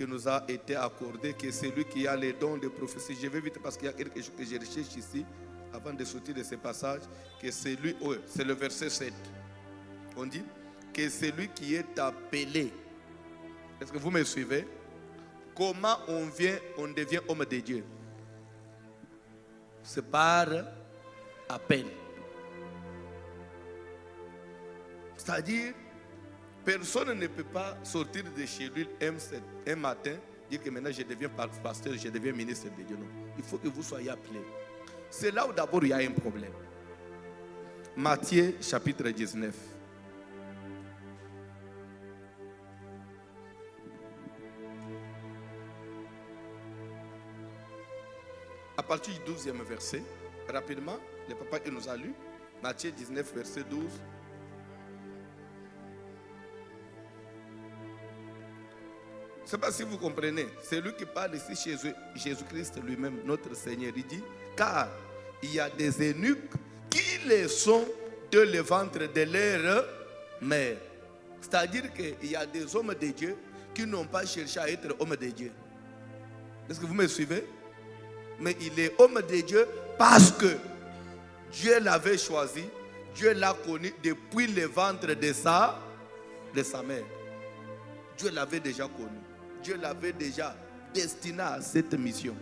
qui nous a été accordé, que c'est lui qui a les dons de prophétie. Je vais vite parce qu'il y a quelque chose que je recherche ici, avant de sortir de ce passage, que c'est lui, c'est le verset 7. On dit que c'est lui qui est appelé. Est-ce que vous me suivez? Comment on devient homme de Dieu? C'est par appel. C'est-à-dire, personne ne peut pas sortir de chez lui un matin, dire que maintenant je deviens pasteur, je deviens ministre de Dieu. Non. Il faut que vous soyez appelé. C'est là où d'abord il y a un problème. Matthieu chapitre 19. À partir du 12e verset, rapidement, le papa qui nous a lu, Matthieu 19, verset 12. Je ne sais pas si vous comprenez. C'est lui qui parle ici chez Jésus-Christ lui-même, notre Seigneur. Il dit, car il y a des eunuques qui le sont de le ventre de leur mère. C'est-à-dire qu'il y a des hommes de Dieu qui n'ont pas cherché à être hommes de Dieu. Est-ce que vous me suivez? Mais il est homme de Dieu parce que Dieu l'avait choisi, Dieu l'a connu depuis le ventre de sa mère. Dieu l'avait déjà connu. Dieu l'avait déjà destiné à cette mission,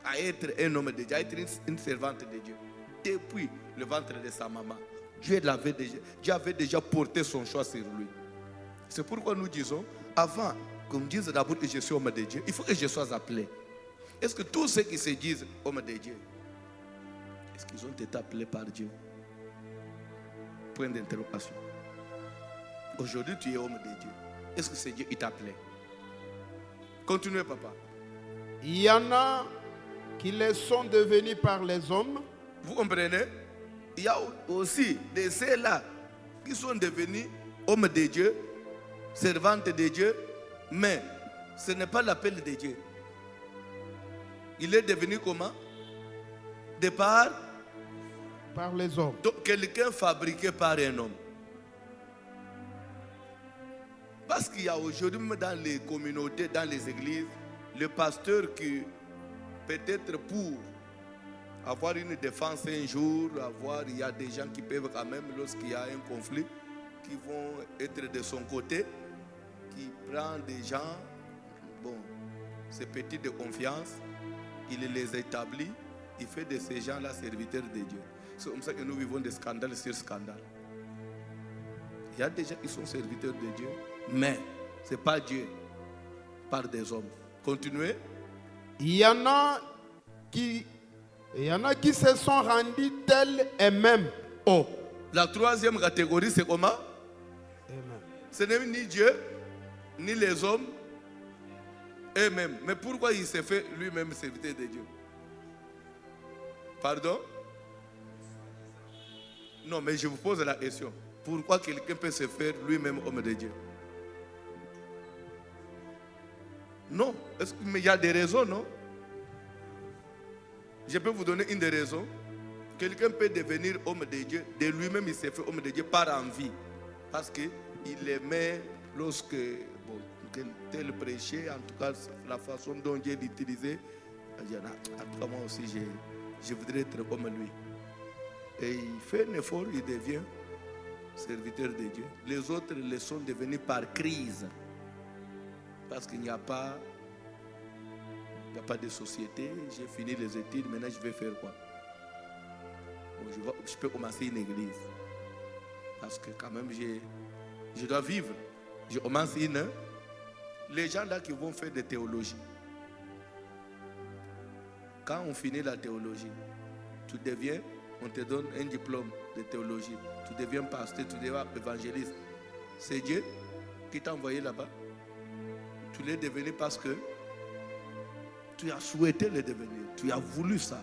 à être un homme de Dieu, à être une servante de Dieu. Depuis le ventre de sa maman, Dieu avait déjà porté son choix sur lui. C'est pourquoi nous disons, avant qu'on dise d'abord que je suis homme de Dieu, il faut que je sois appelé. Est-ce que tous ceux qui se disent hommes de Dieu, est-ce qu'ils ont été appelés par Dieu? Point d'interrogation. Aujourd'hui, tu es homme de Dieu. Est-ce que c'est Dieu qui t'a appelé? Continuez, papa. Il y en a qui les sont devenus par les hommes. Vous comprenez? Il y a aussi de ceux-là qui sont devenus hommes de Dieu, servantes de Dieu, mais ce n'est pas l'appel de Dieu. Il est devenu comment? De par les hommes. Donc, quelqu'un fabriqué par un homme. Parce qu'il y a aujourd'hui dans les communautés, dans les églises, le pasteur qui peut-être pour avoir une défense un jour, il y a des gens qui peuvent quand même, lorsqu'il y a un conflit, qui vont être de son côté, qui prend des gens, ces petits de confiance, il les établit, il fait de ces gens-là serviteurs de Dieu. C'est comme ça que nous vivons des scandales sur scandales. Il y a des gens qui sont serviteurs de Dieu, mais ce n'est pas Dieu, par des hommes. Continuez. Il y en a qui se sont rendus tels eux-mêmes. Oh, la troisième catégorie, c'est comment? Amen. Ce n'est ni Dieu, ni les hommes eux-mêmes. Mais pourquoi il s'est fait lui-même serviteur de Dieu? Pardon? Non, mais je vous pose la question. Pourquoi quelqu'un peut se faire lui-même homme de Dieu? Non. Mais il y a des raisons, non? Je peux vous donner une des raisons. Quelqu'un peut devenir homme de Dieu. De lui-même, il s'est fait homme de Dieu par envie. Parce qu'il aimait lorsque tel prêchait, en tout cas la façon dont Dieu l'utilisait. En tout cas, moi aussi, je voudrais être comme lui. Et il fait un effort, il devient serviteur de Dieu. Les autres le sont devenus par crise. Parce qu'il n'y a pas de société. J'ai fini les études, maintenant je vais faire quoi? Je peux commencer une église. Parce que quand même, je dois vivre. Je commence les gens là qui vont faire de théologie. Quand on finit la théologie, tu deviens, on te donne un diplôme de théologie. Tu deviens pasteur, tu deviens évangéliste. C'est Dieu qui t'a envoyé là-bas. Tu l'es devenu parce que tu as souhaité le devenir. Tu as voulu ça.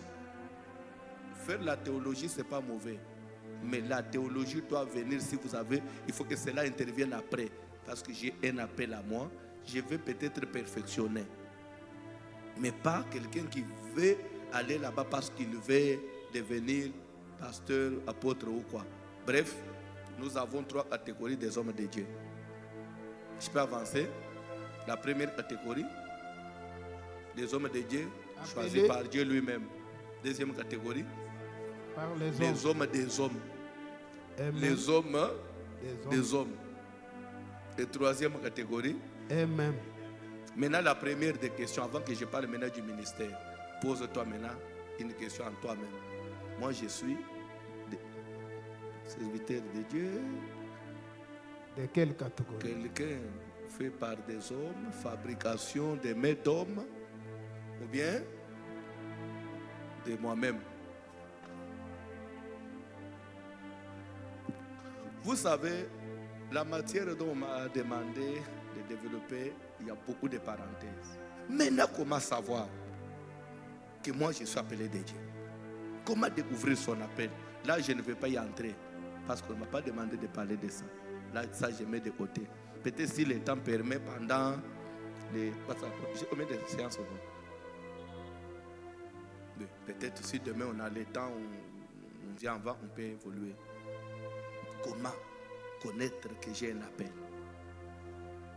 Faire la théologie, ce n'est pas mauvais. Mais la théologie doit venir si vous avez. Il faut que cela intervienne après. Parce que j'ai un appel à moi. Je vais peut-être perfectionner. Mais pas quelqu'un qui veut aller là-bas parce qu'il veut devenir pasteur, apôtre ou quoi. Bref, nous avons 3 catégories des hommes de Dieu. Je peux avancer. La première catégorie, Des hommes de Dieu choisis Appelés par Dieu lui-même. Deuxième catégorie, par les hommes. les hommes des hommes. Amen. Les hommes Des hommes. des hommes. Et troisième catégorie, Amen. maintenant la première des questions, avant que je parle maintenant du ministère, pose-toi maintenant une question en toi-même. Moi je suis serviteur de Dieu, De quelle catégorie? quelqu'un fait par des hommes, fabrication des mains d'hommes, ou bien de moi-même. Vous savez, la matière dont on m'a demandé de développer, il y a beaucoup de parenthèses. Maintenant, comment savoir que moi je suis appelé de Dieu? Comment découvrir son appel? Là, je ne vais pas y entrer parce qu'on ne m'a pas demandé de parler de ça. Là, ça, je mets de côté. Peut-être si le temps permet pendant les... J'ai combien de séances au moins? Peut-être si demain on a le temps, on vient en bas, on peut évoluer. Comment connaître que j'ai un appel?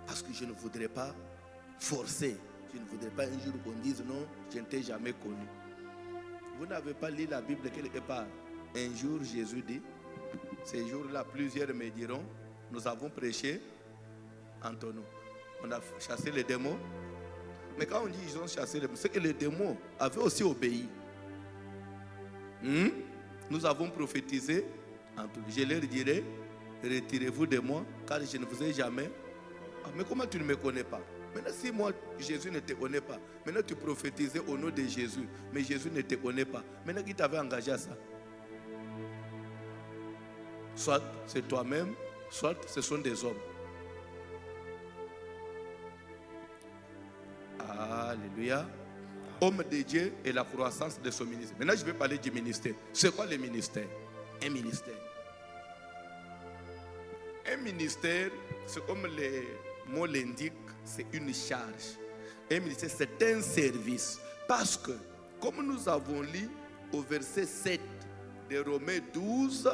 Parce que je ne voudrais pas forcer. Je ne voudrais pas un jour qu'on dise non, je ne t'ai jamais connu. Vous n'avez pas lu la Bible quelque part. Un jour, Jésus dit, ces jours-là, plusieurs me diront, nous avons prêché entre nous. On a chassé les démons. Mais quand on dit qu'ils ont chassé les démons, c'est que les démons avaient aussi obéi. Nous avons prophétisé entre nous. Je leur dirai, retirez-vous de moi, car je ne vous ai jamais. Ah, mais comment tu ne me connais pas? Maintenant, si moi, Jésus ne te connaît pas, maintenant tu prophétisais au nom de Jésus, mais Jésus ne te connaît pas. Maintenant, qui t'avait engagé à ça? Soit c'est toi-même, soit ce sont des hommes. Alléluia. Homme de Dieu et la croissance de son ministère. Maintenant, je vais parler du ministère. C'est quoi le ministère? Un ministère. Un ministère, c'est comme le mot l'indique, c'est une charge. Un ministère, c'est un service. Parce que, comme nous avons lu au verset 7 de Romains 12,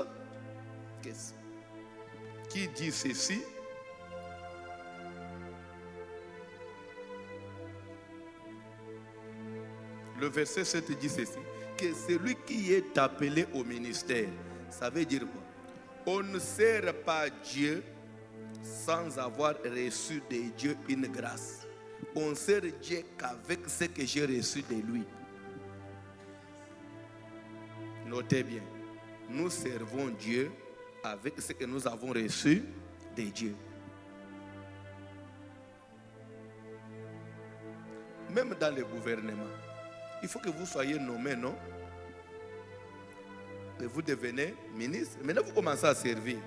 qui dit ceci, le verset 7 dit ceci, que celui qui est appelé au ministère, ça veut dire quoi? On ne sert pas Dieu sans avoir reçu de Dieu une grâce. On sert Dieu qu'avec ce que j'ai reçu de lui. Notez bien, nous servons Dieu avec ce que nous avons reçu de Dieu. Même dans le gouvernement, il faut que vous soyez nommé, non? Et vous devenez ministre. Maintenant, vous commencez à servir.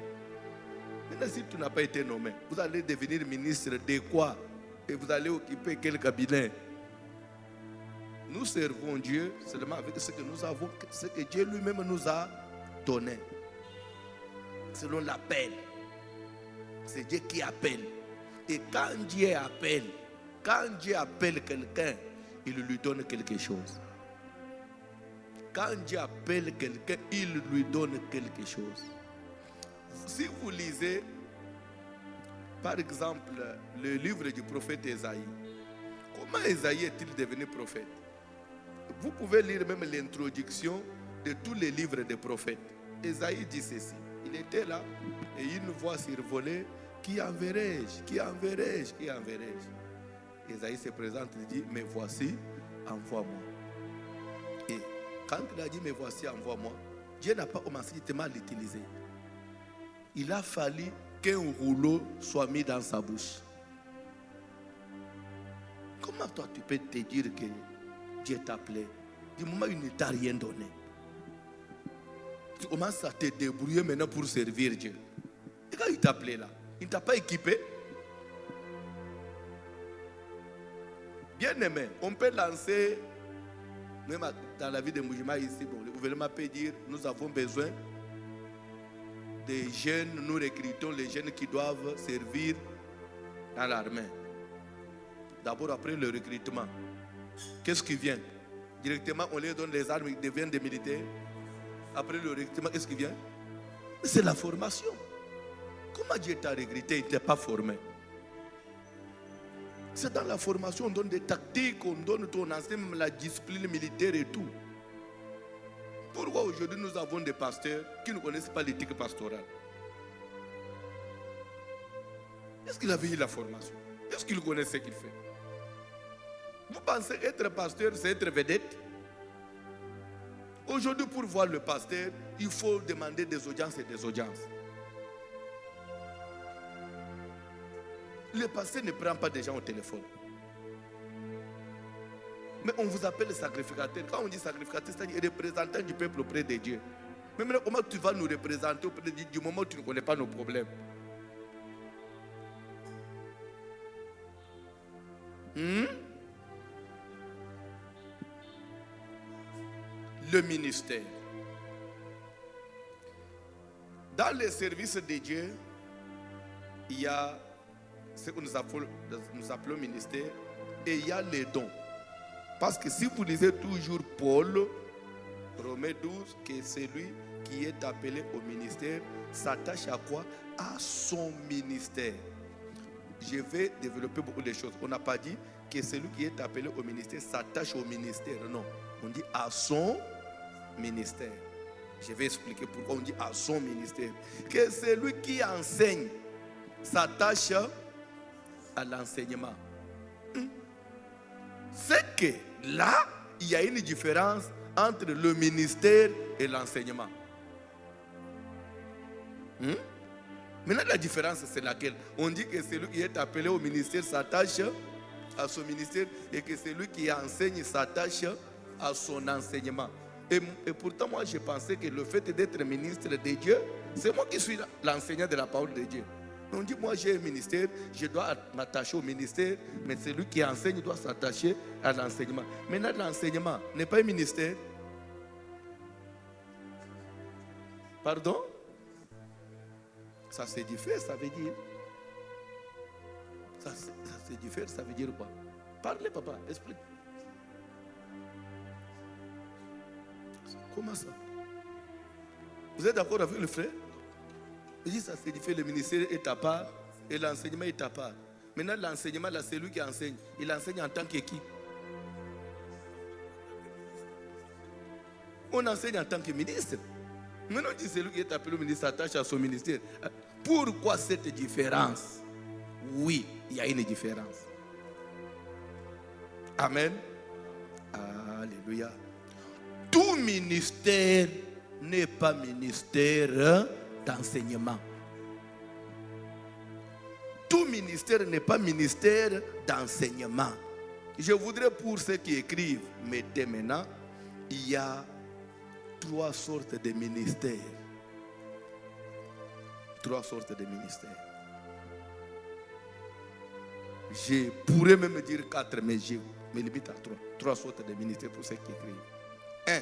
Maintenant, si tu n'as pas été nommé, vous allez devenir ministre de quoi? Et vous allez occuper quel cabinet? Nous servons Dieu seulement avec ce que nous avons, ce que Dieu lui-même nous a donné. Selon l'appel. C'est Dieu qui appelle. Et quand Dieu appelle quelqu'un, il lui donne quelque chose. Quand Dieu appelle quelqu'un, il lui donne quelque chose. Si vous lisez, par exemple, le livre du prophète Ésaïe, comment Ésaïe est-il devenu prophète? Vous pouvez lire même l'introduction de tous les livres des prophètes. Ésaïe dit ceci. Il était là et une voix survolait. Qui enverrai-je? Qui enverrai-je? Qui enverrai-je? Ésaïe se présente et dit, mais voici, envoie-moi. Et quand il a dit, mais voici, envoie-moi, Dieu n'a pas commencé directement à l'utiliser. Il a fallu qu'un rouleau soit mis dans sa bouche. Comment toi tu peux te dire que Dieu t'a appelé du moment où il ne t'a rien donné? Tu commences à te débrouiller maintenant pour servir Dieu. Et quand il t'a appelé là, il ne t'a pas équipé. Bien aimé, on peut lancer, même dans la vie de Moujima ici, bon, le gouvernement peut dire, nous avons besoin des jeunes, nous recrutons les jeunes qui doivent servir dans l'armée. D'abord, après le recrutement, qu'est-ce qui vient? Directement, on leur donne les armes, ils deviennent des militaires. Après le recrutement, qu'est-ce qui vient? C'est la formation. Comment Dieu t'a recruté, il ne t'a pas formé? C'est dans la formation, on donne des tactiques, on enseigne même la discipline militaire et tout. Pourquoi aujourd'hui nous avons des pasteurs qui ne connaissent pas l'éthique pastorale? Est-ce qu'il avait eu la formation? Est-ce qu'il connaît ce qu'il fait? Vous pensez être pasteur, c'est être vedette? Aujourd'hui, pour voir le pasteur, il faut demander des audiences et des audiences. Le pasteur ne prend pas des gens au téléphone. Mais on vous appelle sacrificateur. Quand on dit sacrificateur, c'est-à-dire représentant du peuple auprès de Dieu. Mais maintenant, comment tu vas nous représenter auprès de Dieu du moment où tu ne connais pas nos problèmes? Le ministère. Dans les services de Dieu, il y a ce que nous appelons ministère et il y a les dons. Parce que si vous lisez toujours Paul, Romains 12, que celui qui est appelé au ministère s'attache à quoi? À son ministère. Je vais développer beaucoup de choses. On n'a pas dit que celui qui est appelé au ministère s'attache au ministère. Non, on dit à son ministère. Je vais expliquer pourquoi on dit à son ministère. Que celui qui enseigne s'attache à l'enseignement. C'est que là, il y a une différence entre le ministère et l'enseignement. Maintenant, la différence, c'est laquelle? On dit que celui qui est appelé au ministère s'attache à son ministère et que celui qui enseigne s'attache à son enseignement. Et pourtant, moi, je pensais que le fait d'être ministre de Dieu, c'est moi qui suis l'enseignant de la parole de Dieu. On dit, moi, j'ai un ministère, je dois m'attacher au ministère, mais celui qui enseigne doit s'attacher à l'enseignement. Maintenant, l'enseignement n'est pas un ministère. Pardon? Ça se diffère, ça veut dire. Ça se diffère, ça veut dire quoi? Parlez, papa, explique. Comment ça? Vous êtes d'accord avec le frère? Il dit ça se diffère, le ministère est à part et l'enseignement est à part. Maintenant, l'enseignement, là, c'est lui qui enseigne. Il enseigne en tant que qui? On enseigne en tant que ministre. Maintenant, on dit c'est lui qui est appelé au ministre, s'attache à son ministère. Pourquoi cette différence? Oui, il y a une différence. Amen. Alléluia. Tout ministère n'est pas ministère d'enseignement. Tout ministère n'est pas ministère d'enseignement. Je voudrais pour ceux qui écrivent, mettez maintenant, il y a 3 sortes de ministères. 3 sortes de ministères. Je pourrais même dire 4, mais je me limite à 3. 3 sortes de ministères pour ceux qui écrivent. 1.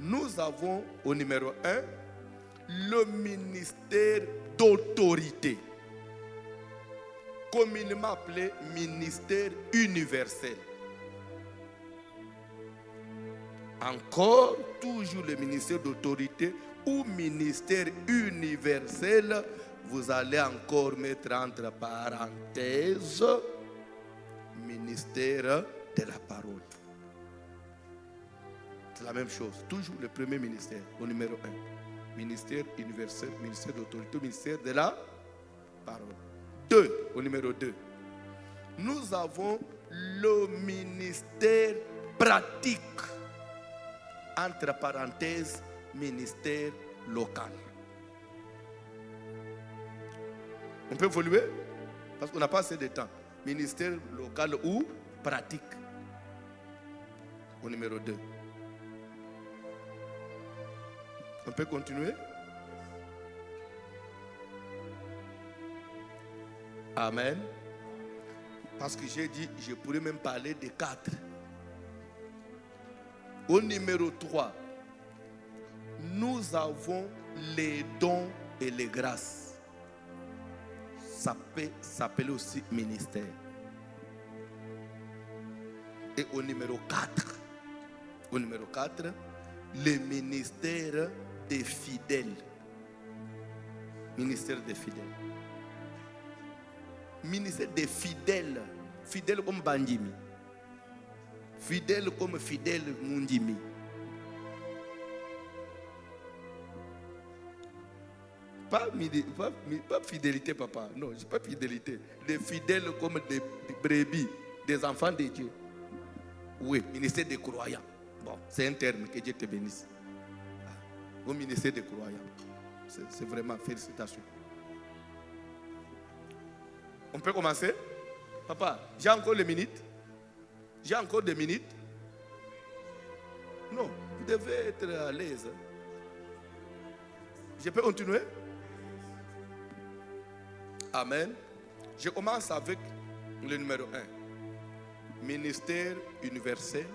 Nous avons au numéro 1 le ministère d'autorité, communément appelé ministère universel. Encore, toujours le ministère d'autorité ou ministère universel, vous allez encore mettre entre parenthèses ministère de la parole. C'est la même chose, toujours le premier ministère, au numéro 1. Ministère universel, ministère d'autorité, ministère de la parole. 2, au numéro 2. Nous avons le ministère pratique, entre parenthèses, ministère local. On peut évoluer parce qu'on n'a pas assez de temps. Ministère local ou pratique, au numéro 2. On peut continuer? Amen. Parce que j'ai dit, je pourrais même parler de 4. Au numéro 3, nous avons les dons et les grâces. Ça peut s'appeler aussi ministère. Et au numéro 4, le ministère des fidèles. Ministère des fidèles. Ministère des fidèles. Fidèles comme Bandimi. Fidèles comme fidèles Mundimi. Pas fidélité, papa. Non, je n'ai pas fidélité. Des fidèles comme des brebis, des enfants de Dieu. Oui, ministère des croyants. Bon, c'est un terme, que Dieu te bénisse. Au ministère des croyants. C'est vraiment félicitations. On peut commencer? Papa, j'ai encore des minutes? J'ai encore des minutes? Non, vous devez être à l'aise. Je peux continuer? Amen. Je commence avec le numéro 1. Ministère universel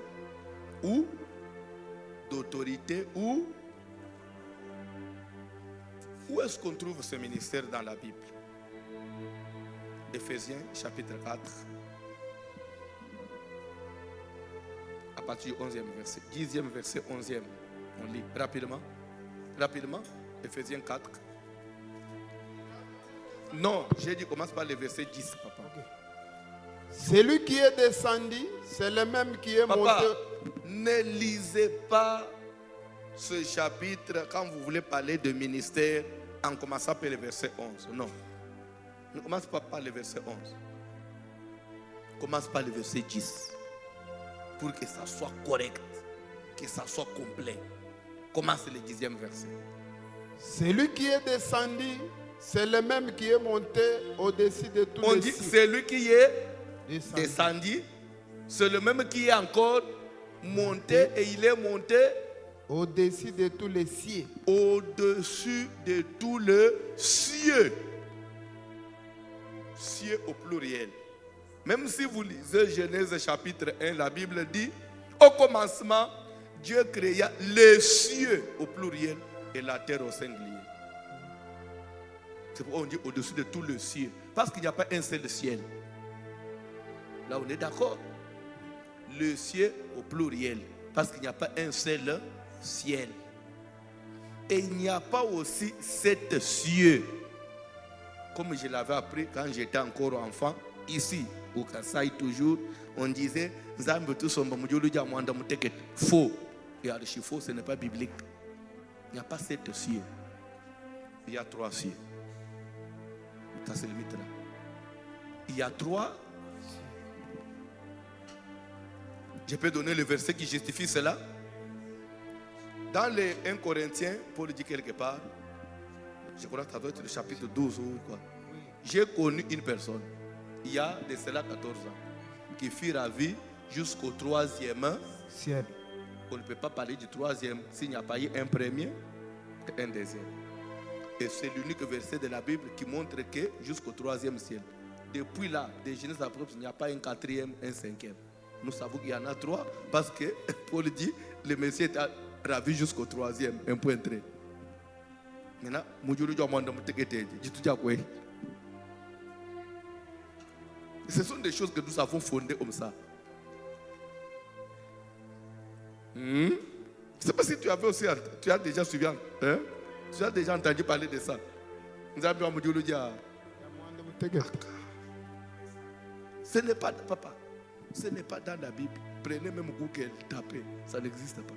ou d'autorité ou... Où est-ce qu'on trouve ce ministère dans la Bible? Éphésiens chapitre 4. À partir du 11e verset. 10e verset, 11e. On lit rapidement. Rapidement. Éphésiens 4. Non, j'ai dit commence par le verset 10, papa. Okay. Celui qui est descendu, c'est le même qui est Papa, monté. ne lisez pas ce chapitre quand vous voulez parler de ministère en commençant par le verset 11. Non. Ne commence pas par le verset 11. Commence par le verset 10. Pour que ça soit correct, que ça soit complet. Commence le 10e verset. Celui qui est descendu, c'est le même qui est monté au-dessus de tous On les dit cieux. celui qui est descendu, c'est le même qui est encore monté et il est monté Au-dessus de tous les cieux. au-dessus de tout le cieux. Cieux au pluriel. Même si vous lisez Genèse chapitre 1, la Bible dit, au commencement, Dieu créa les cieux au pluriel et la terre au singulier. C'est pourquoi on dit au-dessus de tout le ciel. Parce qu'il n'y a pas un seul ciel. Là, on est d'accord. Le ciel au pluriel. Parce qu'il n'y a pas un seul ciel. Et il n'y a pas aussi sept cieux. Comme je l'avais appris quand j'étais encore enfant, ici, au Kassai toujours, on disait faux. Et archi faux, ce n'est pas biblique. Il n'y a pas sept cieux. Il y a trois cieux. Ça, c'est le mythe là. Il y a trois. Je peux donner le verset qui justifie cela. Dans les 1 Corinthiens, Paul dit quelque part, je crois que ça doit être le chapitre 12 ou quoi. J'ai connu une personne, il y a de cela 14 ans, qui fut ravie jusqu'au 3e ciel. On ne peut pas parler du 3e s'il n'y a pas eu un premier et un deuxième. Et c'est l'unique verset de la Bible qui montre que jusqu'au 3e ciel. Depuis là, de Genèse à Prophète, il n'y a pas un 4e, un 5e. Nous savons qu'il y en a 3 parce que Paul dit le Messie est ravi jusqu'au 3e, un point trait. Maintenant, ce sont des choses que nous avons fondées comme ça. Je ne sais pas si tu avais aussi, tu as déjà suivi, hein? Tu as déjà entendu parler de ça. Ce n'est pas, papa, ce n'est pas dans la Bible. Prenez même Google, tapez, ça n'existe pas.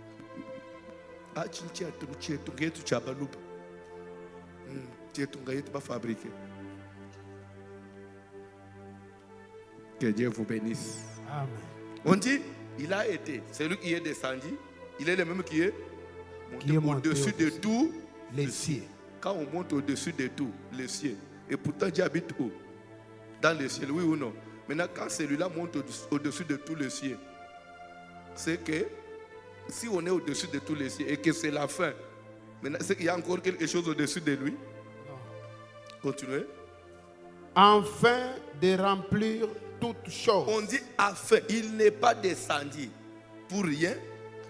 Que Dieu vous bénisse. Amen. On dit, il a été, c'est lui qui est descendu, il est le même qui est monté au-dessus de tout les cieux. Quand on monte au-dessus de tout, les cieux, et pourtant Dieu habite où? Dans le ciel, oui ou non? Maintenant, quand celui-là monte au-dessus de tous les cieux, c'est que si on est au-dessus de tous les cieux et que c'est la fin, maintenant, c'est qu'il y a encore quelque chose au-dessus de lui. Non. Continuez. Afin de remplir toutes choses. On dit afin, il n'est pas descendu pour rien,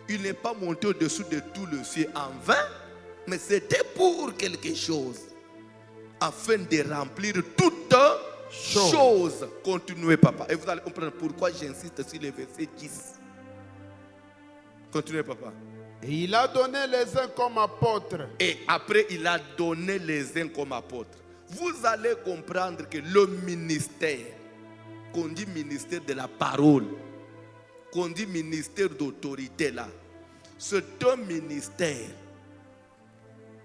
il n'est pas monté au-dessus de tout le ciel en vain, mais c'était pour quelque chose, afin de remplir toutes choses. Continuez, papa. Et vous allez comprendre pourquoi j'insiste sur le verset 10. Continuez, papa. Et il a donné les uns comme apôtres. Et après, il a donné les uns comme apôtres. vous allez comprendre que le ministère, qu'on dit ministère de la parole, qu'on dit ministère d'autorité là, c'est un ministère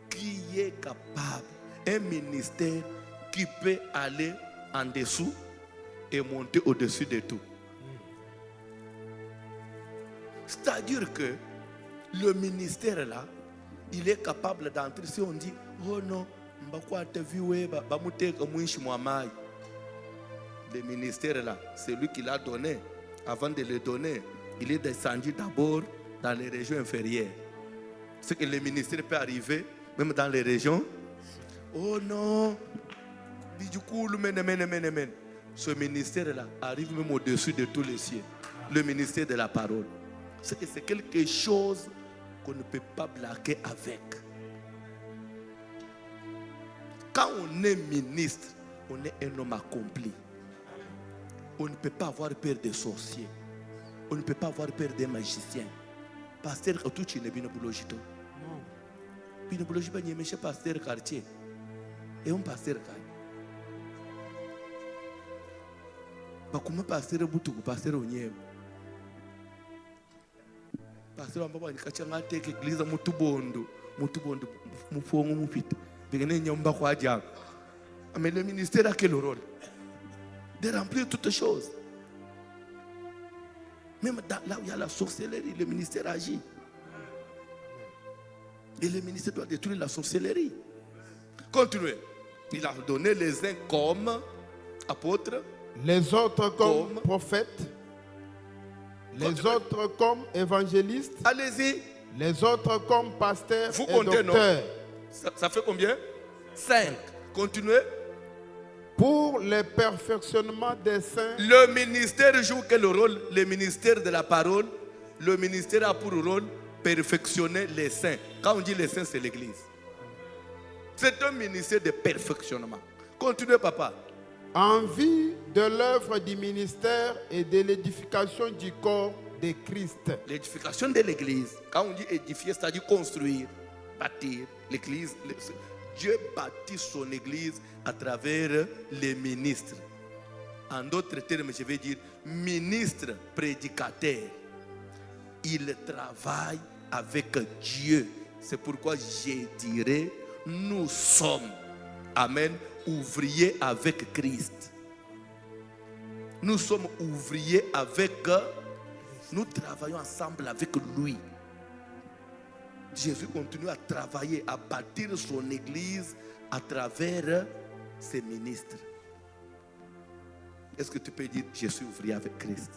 qui est capable, un ministère qui peut aller en dessous et monter au-dessus de tout. C'est-à-dire que le ministère là, il est capable d'entrer. Si on dit, oh non, le ministère là, c'est lui qui l'a donné. Avant de le donner, il est descendu d'abord dans les régions inférieures. Ce que le ministère peut arriver, même dans les régions. Oh non, du coup, ce ministère là arrive même au-dessus de tous les cieux. Le ministère de la parole. C'est quelque chose qu'on ne peut pas blaguer avec. Quand on est ministre, on est un homme accompli. On ne peut pas avoir peur des sorciers. On ne peut pas avoir peur des magiciens. Pasteur, tout tu n'es pas boulogito. Puis ne boulogito pas ni pasteur quartier. Et on pasteur quartier. Pas comme pasteur boutou, pasteur onyem. Pasteur on va dire que tu église mutubondo mufongo mupita. Mais le ministère a quel rôle? De remplir toutes choses. Même là où il y a la sorcellerie, le ministère agit. Et le ministère doit détruire la sorcellerie. Continuez. Il a donné les uns comme apôtres, les autres comme prophètes, les autres comme évangélistes. Allez-y. Les autres comme pasteurs vous et comptez, docteurs. Non? Ça fait combien? 5. Continuez. Pour le perfectionnement des saints. Le ministère joue quel rôle? Le ministère de la parole. Le ministère a pour rôle perfectionner les saints. Quand on dit les saints, c'est l'église. C'est un ministère de perfectionnement. Continuez, papa. En vue de l'œuvre du ministère et de l'édification du corps de Christ. L'édification de l'église. Quand on dit édifier, c'est-à-dire construire, bâtir l'église. Dieu bâtit son église à travers les ministres. En d'autres termes, je vais dire ministre prédicateur. Il travaille avec Dieu. C'est pourquoi je dirais, nous sommes, amen, ouvriers avec Christ. Nous sommes ouvriers avec, nous travaillons ensemble avec lui. Jésus continue à travailler, à bâtir son église à travers ses ministres. Est-ce que tu peux dire, je suis ouvrier avec Christ?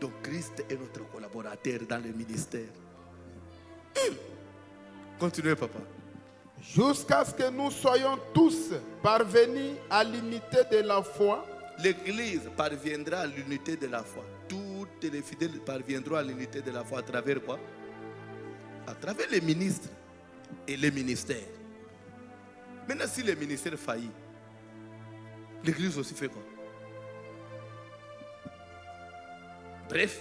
Donc Christ est notre collaborateur dans le ministère. Continuez, papa. Jusqu'à ce que nous soyons tous parvenus à l'unité de la foi. L'église parviendra à l'unité de la foi. Toutes les fidèles parviendront à l'unité de la foi à travers quoi? À travers les ministres et les ministères. Maintenant, si les ministères faillissent, l'église aussi fait quoi? Bref,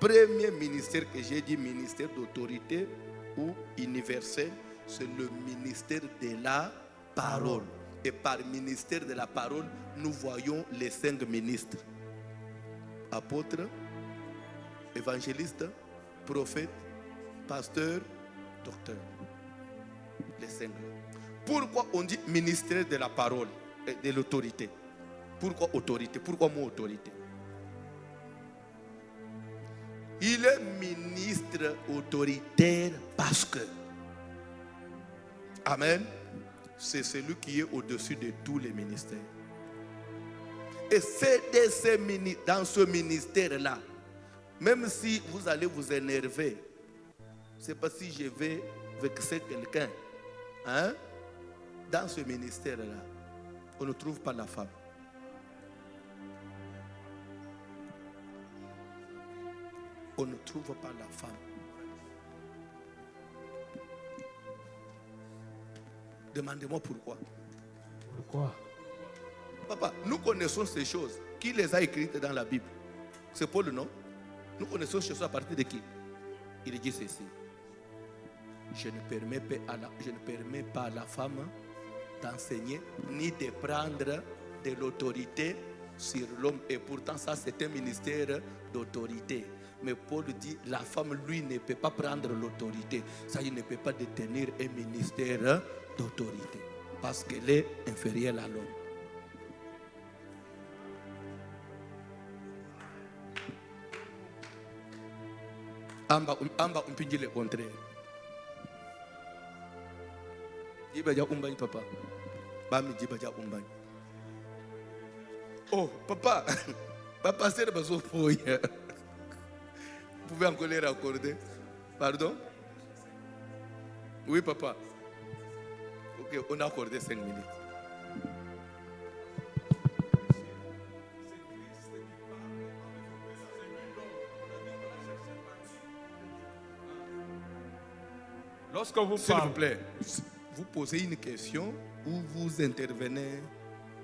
premier ministère que j'ai dit, ministère d'autorité ou universel, c'est le ministère de la parole. Et par ministère de la parole, nous voyons les 5 ministres. Apôtres, évangélistes, prophètes, pasteurs, docteurs. Les 5. Pourquoi on dit ministère de la parole et de l'autorité? Pourquoi autorité? Pourquoi mot autorité? Il est ministre autoritaire parce que, amen, c'est celui qui est au-dessus de tous les ministères. Et c'est dans ce ministère-là, même si vous allez vous énerver, c'est pas si je vais vexer quelqu'un. Hein? Dans ce ministère-là, on ne trouve pas la femme. On ne trouve pas la femme. Demandez-moi pourquoi. Pourquoi? Papa, nous connaissons ces choses. Qui les a écrites dans la Bible? C'est Paul, non? Nous connaissons ces choses à partir de qui? Il dit ceci. je ne permets pas à la femme d'enseigner ni de prendre de l'autorité sur l'homme. Et pourtant, ça, c'est un ministère d'autorité. Mais Paul dit, la femme, lui, ne peut pas prendre l'autorité. Ça, il ne peut pas détenir un ministère d'autorité. Parce qu'elle est inférieure à l'homme. Amba umpinji le contraire. Jibaja umbani papa. Bami jibaja umbani. Oh papa, papa c'est le besoin pour vous pouvez encore les raccorder. Pardon? Oui papa. Ok, on a accordé 5 minutes. Lorsque vous S'il vous parlez, plaît, vous posez une question ou vous intervenez.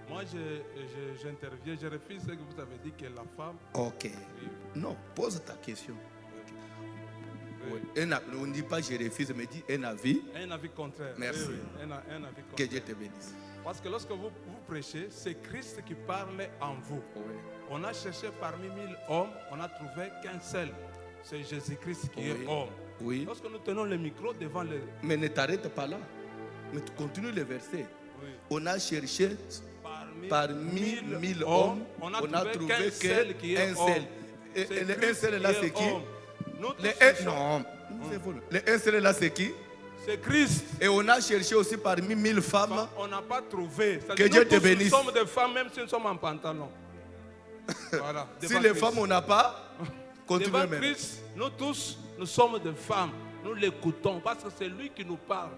moi j'interviens, je refuse ce que vous avez dit que la femme. Ok. Non, pose ta question. Oui. On ne dit pas je refuse, mais dit un avis. Un avis contraire. Merci. Oui, oui, un avis contraire. Que Dieu te bénisse. Parce que lorsque vous prêchez, c'est Christ qui parle en vous. Oui. On a cherché parmi 1000 hommes, on n'a trouvé qu'un seul. C'est Jésus-Christ qui Oui. est homme. Oui. Lorsque nous tenons le micro devant le... Mais ne t'arrête pas là. Mais tu continues le verset. Oui. On a cherché parmi 1000 hommes, on a trouvé qu'un seul qui est qu'un homme. seul. Et C'est le Christ un seul là, qui c'est est qui? homme. Nous tous Le cherchons- non, c'est faux. Le un seul là, c'est qui? C'est Christ. Et on a cherché aussi parmi 1000 femmes. On n'a pas trouvé. Que C'est-à-dire, Dieu nous te tous, bénisse. Nous sommes des femmes, même si nous sommes en pantalon. Voilà. Si Devant les Christ. femmes, on n'a pas, continuez Devant même. Christ, nous tous, nous sommes des femmes. Nous l'écoutons parce que c'est lui qui nous parle.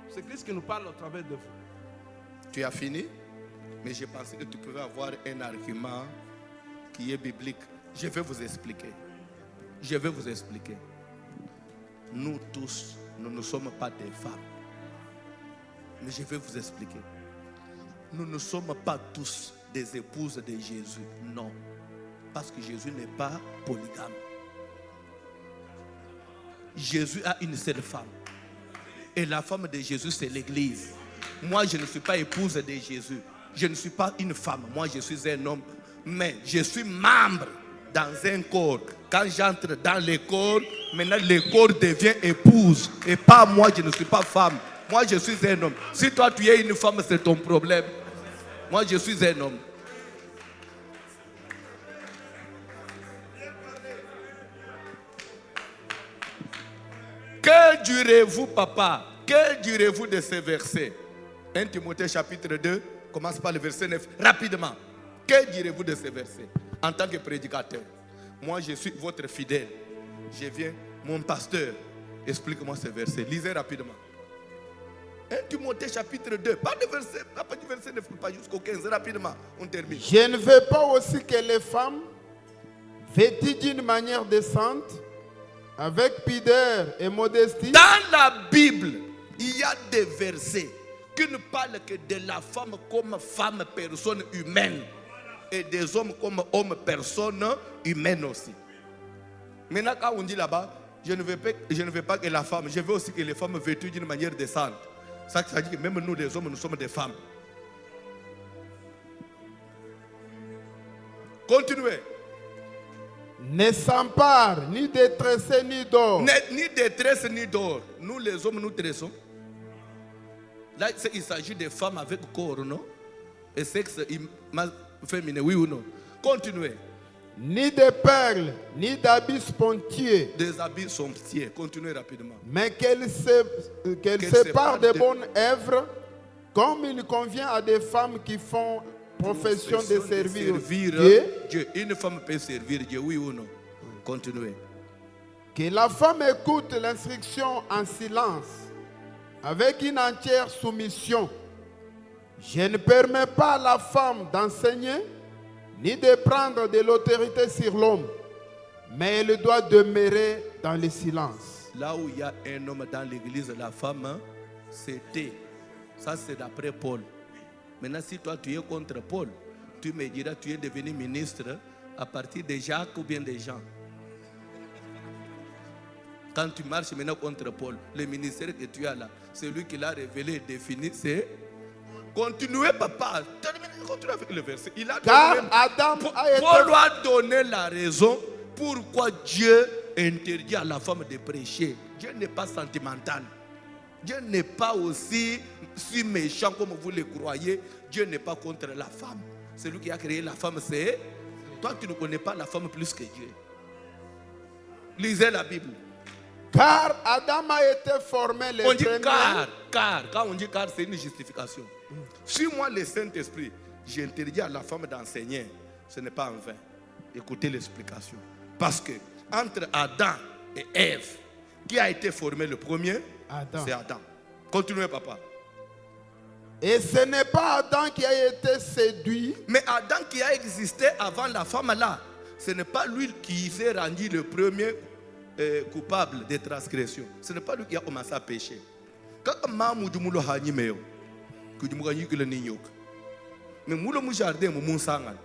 C'est Christ qui nous parle au travers de vous. Tu as fini? Mais je pensais que tu pouvais avoir un argument qui est biblique. Je vais vous expliquer. Je vais vous expliquer. Nous tous, nous ne sommes pas des femmes. Mais je vais vous expliquer. Nous ne sommes pas tous des épouses de Jésus. Non. Parce que Jésus n'est pas polygame. Jésus a une seule femme. Et la femme de Jésus, c'est l'Église. Moi, je ne suis pas épouse de Jésus. Je ne suis pas une femme. Moi, je suis un homme. Mais je suis membre dans un corps. Quand j'entre dans le corps, maintenant le corps devient épouse. Et pas moi, je ne suis pas femme. Moi, je suis un homme. Si toi, tu es une femme, c'est ton problème. Moi, je suis un homme. Que direz-vous, papa? Que direz-vous de ces versets? 1 Timothée chapitre 2, commence par le verset 9. Rapidement. Que direz-vous de ces versets? En tant que prédicateur, moi je suis votre fidèle. Je viens, mon pasteur, explique-moi ces versets. Lisez rapidement. 1 Timothée chapitre 2, pas du verset 9, pas jusqu'au 15, rapidement, on termine. Je ne veux pas aussi que les femmes, vêtues d'une manière décente, avec pudeur et modestie, Dans la Bible, il y a des versets qui ne parlent que de la femme comme femme, personne humaine, et des hommes comme hommes, personnes humaines aussi. Maintenant, quand on dit là-bas, je ne veux pas que la femme, je veux aussi que les femmes vêtues d'une manière décente. Ça dit que même nous, les hommes, nous sommes des femmes. Continuez. ne s'emparent ni de tresses ni d'or, Ni détresse ni d'or. Nous, les hommes, nous tressons. Là, il s'agit des femmes avec corps, non? Et sexe féminin, oui ou non? Continuez. ni de perles, ni d'habits somptueux, Des habits somptueux. Continuez rapidement. mais qu'elles se parent de bonnes œuvres, comme il convient à des femmes qui font profession de servir Dieu. Une femme peut servir Dieu, oui ou non? Continuez. Que la femme écoute l'instruction en silence, avec une entière soumission. Je ne permets pas à la femme d'enseigner, ni de prendre de l'autorité sur l'homme, mais elle doit demeurer dans le silence. Là où il y a un homme dans l'église, la femme, c'était. Ça, c'est d'après Paul. Maintenant, si toi, tu es contre Paul, tu me diras, tu es devenu ministre à partir de Jacques ou bien de Jean. Quand tu marches maintenant contre Paul, le ministère que tu as là, c'est lui qui l'a révélé et défini, c'est... Continuez, papa. Continuez avec le verset. Il a Car donné... Adam a été... Paul a donné la raison pourquoi Dieu interdit à la femme de prêcher. Dieu n'est pas sentimental. Dieu n'est pas aussi si méchant comme vous le croyez. Dieu n'est pas contre la femme. C'est lui qui a créé la femme, c'est... Toi, tu ne connais pas la femme plus que Dieu. Lisez la Bible. Car Adam a été formé le On dit premier. car. Quand on dit car, c'est une justification. Si moi, le Saint-Esprit, j'interdis à la femme d'enseigner, ce n'est pas en vain. Écoutez l'explication. Parce que entre Adam et Ève, qui a été formé le premier? Adam. C'est Adam. Continuez, papa. Et ce n'est pas Adam qui a été séduit. Mais Adam qui a existé avant la femme là, ce n'est pas lui qui s'est rendu le premier coupable de transgression. Ce n'est pas lui qui a commencé à pécher. Quand maman dit moulo hani meo, que du mouganyi que le ninyok. Mais moulo mou jardin mou sangal.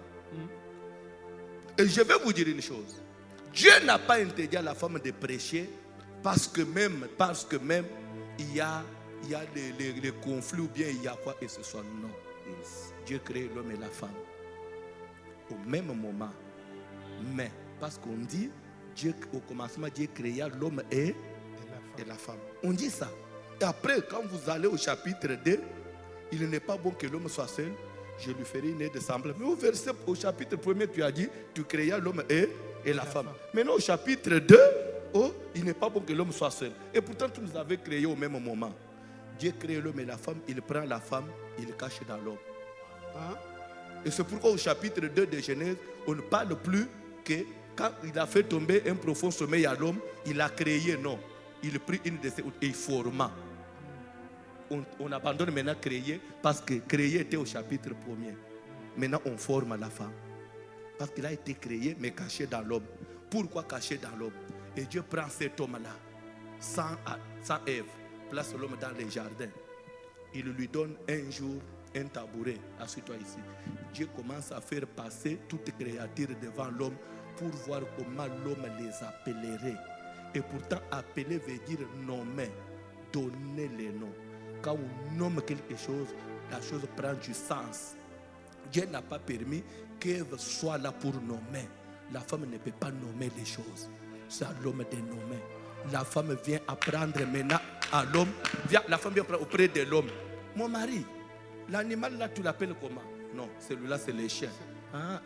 Et je vais vous dire une chose. Dieu n'a pas interdit à la femme de prêcher parce que même il y a les conflits ou bien il y a quoi que ce soit. Non. Dieu crée l'homme et la femme au même moment. Mais parce qu'on dit Dieu, au commencement, Dieu créa l'homme et la femme. On dit ça. Et après, quand vous allez au chapitre 2, il n'est pas bon que l'homme soit seul. Je lui ferai une aide semblable. Mais au chapitre 1, tu as dit, tu créas l'homme et la femme. Maintenant, au chapitre 2, il n'est pas bon que l'homme soit seul. Et pourtant, tu nous avais créé au même moment. Dieu crée l'homme et la femme, il prend la femme, il le cache dans l'homme. Hein? Et c'est pourquoi au chapitre 2 de Genèse, on ne parle plus que quand il a fait tomber un profond sommeil à l'homme, il a créé, non. Il prit une de ses et il forma. On abandonne maintenant créer parce que créer était au chapitre 1er. Maintenant on forme la femme. Parce qu'il a été créé mais caché dans l'homme. Pourquoi caché dans l'homme? Et Dieu prend cet homme-là, sans Ève, place l'homme dans les jardins. Il lui donne un jour un tabouret. Assieds-toi ici. Dieu commence à faire passer toute créature devant l'homme pour voir comment l'homme les appellerait. Et pourtant, appeler veut dire nommer, donner les noms. Quand on nomme quelque chose, la chose prend du sens. Dieu n'a pas permis qu'Ève soit là pour nommer. La femme ne peut pas nommer les choses. C'est à l'homme de nommer. La femme vient apprendre maintenant à l'homme. La femme vient apprendre auprès de l'homme. Mon mari, l'animal là, tu l'appelles comment? Non, celui-là, c'est le chien. Ah.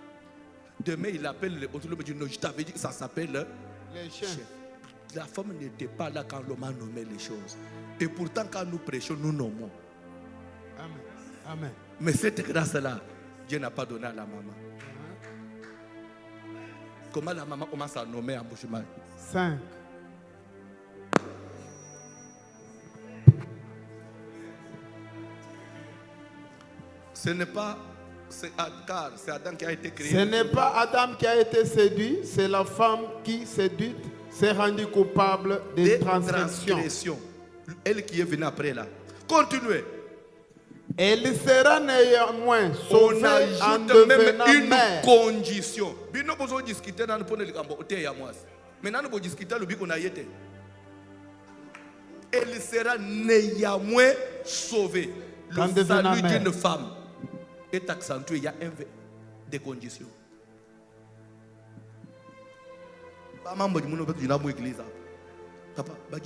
Demain, il appelle l'autre homme et dit non, je t'avais dit que ça s'appelle les chiens. La femme n'était pas là quand l'homme a nommé les choses. Et pourtant, quand nous prêchons, nous nommons. Amen. Amen. Mais cette grâce-là, Dieu n'a pas donné à la maman. Comment la maman commence à nommer en bouche-maille? 5. Ce n'est pas... car c'est Adam qui a été créé. Ce n'est pas Adam qui a été séduit, c'est la femme qui, séduite, s'est rendue coupable de transgression. Elle qui est venue après là. Continuez. Elle sera néanmoins On sauvée en ajoute même devenant une mère. condition. Nous avons discuté dans le point de maintenant, nous avons discuté le but qu'on a été. Elle sera néanmoins sauvée. Le salut d'une femme est accentué. Il y a des conditions. Papa, il y a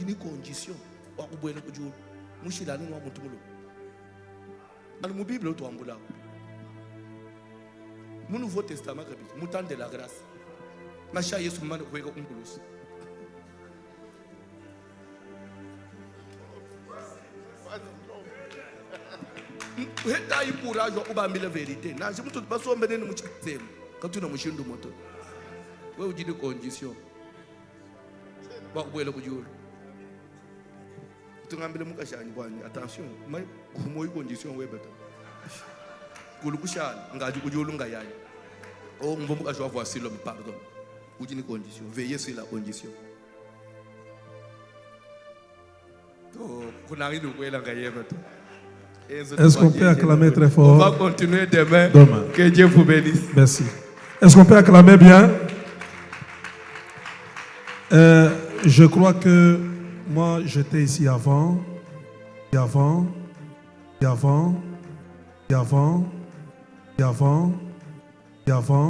une condition. Dans le Bible, mon Nouveau Testament, mon temps de la grâce. Ma chère Yesu mane kweka unkulusi. Heta yi courage wa ubambile vérité. Na je mutu baso mbene mu chitsema. Quand tu na mushindu moto. Wewe ujide condition. Ba kubwela kujulu. Tungambile mukashani kwani attention. Mai kumoyi condition webeta. Kulukushala ngaji kujulu ngayayi. Oh ngombuka je voici l'homme pardon. Une condition, veillez sur la condition. Est-ce qu'on peut acclamer très fort? On va continuer demain. Que Dieu vous bénisse. Merci. Est-ce qu'on peut acclamer bien? Je crois que moi, j'étais ici avant, et avant, et avant, et avant, et avant, et avant.